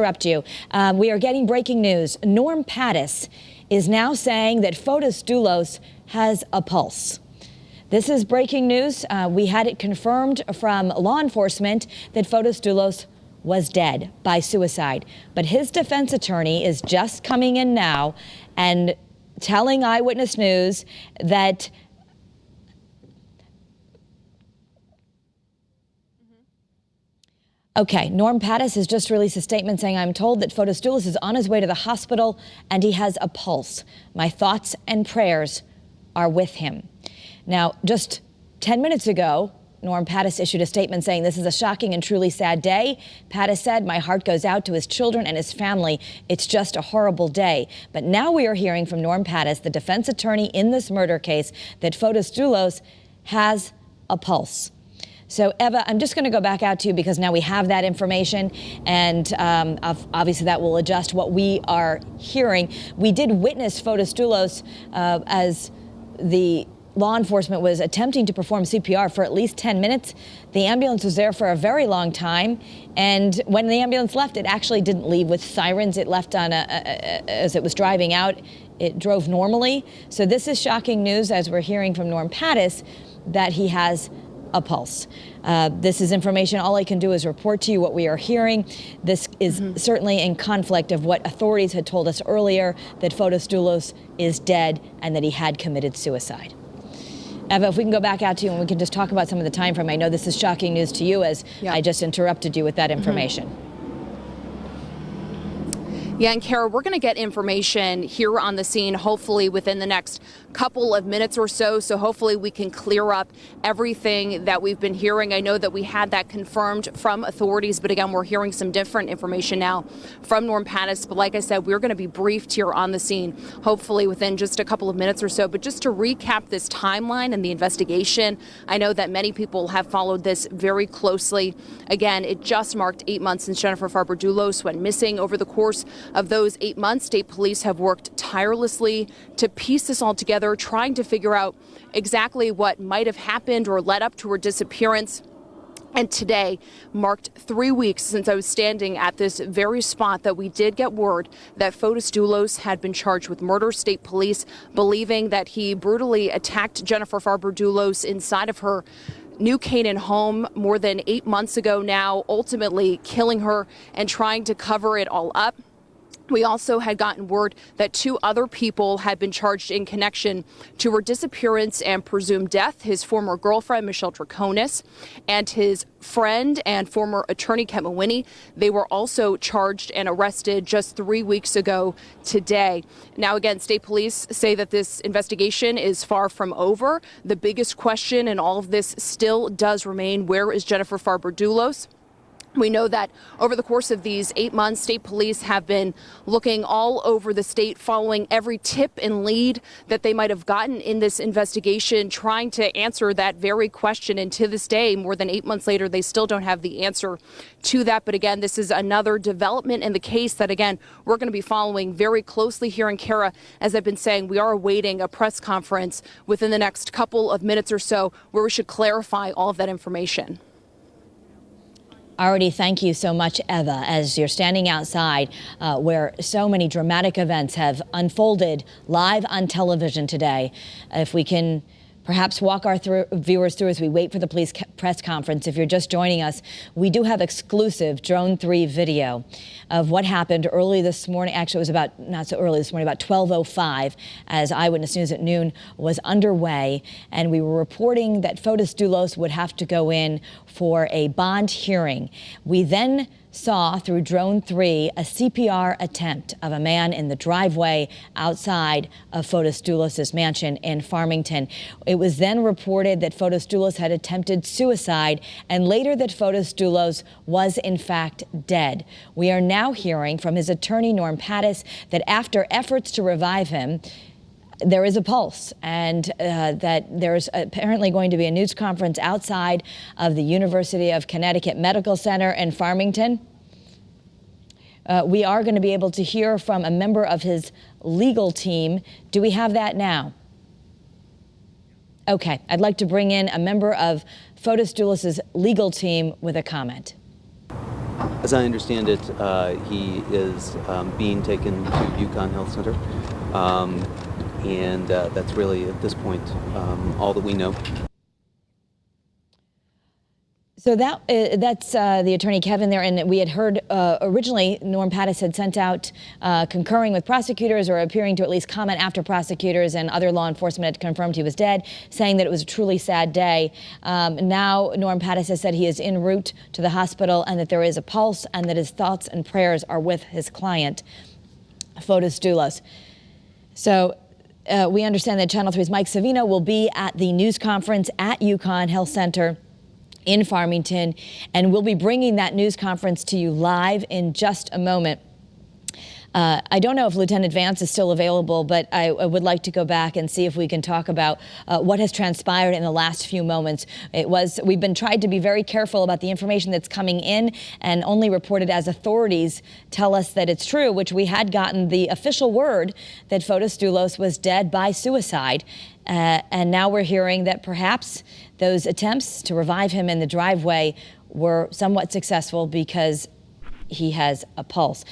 Interrupt you. We are getting breaking news. Norm Pattis is now saying that Fotis Dulos has a pulse. This is breaking news. We had it confirmed from law enforcement that Fotis Dulos was dead by suicide. But his defense attorney is just coming in now and telling Eyewitness News that Okay, Norm Pattis has just released a statement saying, "I'm told that Fotis Dulos is on his way to the hospital and he has a pulse. My thoughts and prayers are with him." Now, just 10 minutes ago, Norm Pattis issued a statement saying, "This is a shocking and truly sad day." Pattis said, "My heart goes out to his children and his family. It's just a horrible day." But now we are hearing from Norm Pattis, the defense attorney in this murder case, that Fotis Dulos has a pulse. So, Eva, I'm just going to go back out to you because now we have that information, and obviously that will adjust what we are hearing. We did witness Fotis Dulos as the law enforcement was attempting to perform CPR for at least 10 minutes. The ambulance was there for a very long time, and when the ambulance left, it actually didn't leave with sirens. It left on as it was driving out. It drove normally. So this is shocking news as we're hearing from Norm Pattis that he has a pulse. This is information. All I can do is report to you what we are hearing. This is certainly in conflict of what authorities had told us earlier, that Fotis Dulos is dead and that he had committed suicide. Eva, if we can go back out to you and we can just talk about some of the time frame. I know this is shocking news to you as I just interrupted you with that information. Yeah, and Kara, we're going to get information here on the scene, hopefully within the next couple of minutes or so. So hopefully we can clear up everything that we've been hearing. I know that we had that confirmed from authorities, but again, we're hearing some different information now from Norm Pattis. But like I said, we're going to be briefed here on the scene, hopefully within just a couple of minutes or so. But just to recap this timeline and the investigation, I know that many people have followed this very closely. Again, it just marked 8 months since Jennifer Dulos went missing. Over the course of those 8 months, state police have worked tirelessly to piece this all together, trying to figure out exactly what might have happened or led up to her disappearance. And today marked 3 weeks since I was standing at this very spot that we did get word that Fotis Dulos had been charged with murder. State police believing that he brutally attacked Jennifer Dulos inside of her New Canaan home more than 8 months ago now, ultimately killing her and trying to cover it all up. We also had gotten word that 2 other people had been charged in connection to her disappearance and presumed death. His former girlfriend, Michelle Draconis, and his friend and former attorney, Kent Mawhinney. They were also charged and arrested just 3 weeks ago today. Now, again, state police say that this investigation is far from over. The biggest question in all of this still does remain, where is Jennifer Dulos? We know that over the course of these 8 months, state police have been looking all over the state, following every tip and lead that they might have gotten in this investigation, trying to answer that very question. And to this day, more than 8 months later, they still don't have the answer to that. But again, this is another development in the case that, again, we're going to be following very closely here in Kara. As I've been saying, we are awaiting a press conference within the next couple of minutes or so where we should clarify all of that information. Already, thank you so much, Eva, as you're standing outside where so many dramatic events have unfolded live on television today. If we can perhaps walk our viewers through as we wait for the police press conference. If you're just joining us, we do have exclusive Drone 3 video of what happened early this morning. Actually, it was about, not so early this morning, about 12:05 as Eyewitness News at noon was underway. And we were reporting that Fotis Dulos would have to go in for a bond hearing. We then saw through Drone 3 a CPR attempt of a man in the driveway outside of Fotis Dulos' mansion in Farmington. It was then reported that Fotis Dulos had attempted suicide, and later that Fotis Dulos was in fact dead. We are now hearing from his attorney, Norm Pattis, that after efforts to revive him, there is a pulse, and that there's apparently going to be a news conference outside of the University of Connecticut Medical Center in Farmington. We are going to be able to hear from a member of his legal team. Do we have that now? Okay, I'd like to bring in a member of Fotis Dulos' legal team with a comment. As I understand it, he is being taken to Yukon Health Center, and that's really, at this point, all that we know. So that's the attorney Kevin there, and we had heard originally Norm Pattis had sent out concurring with prosecutors or appearing to at least comment after prosecutors and other law enforcement had confirmed he was dead, saying that it was a truly sad day. Now Norm Pattis has said he is en route to the hospital and that there is a pulse and that his thoughts and prayers are with his client, Fotis Dulos. So we understand that Channel 3's Mike Savino will be at the news conference at Yukon Health Center in Farmington, and we'll be bringing that news conference to you live in just a moment. I don't know if Lieutenant Vance is still available, but I would like to go back and see if we can talk about what has transpired in the last few moments. We've been tried to be very careful about the information that's coming in and only reported as authorities tell us that it's true, which we had gotten the official word that Fotis Dulos was dead by suicide. And now we're hearing that perhaps those attempts to revive him in the driveway were somewhat successful because he has a pulse.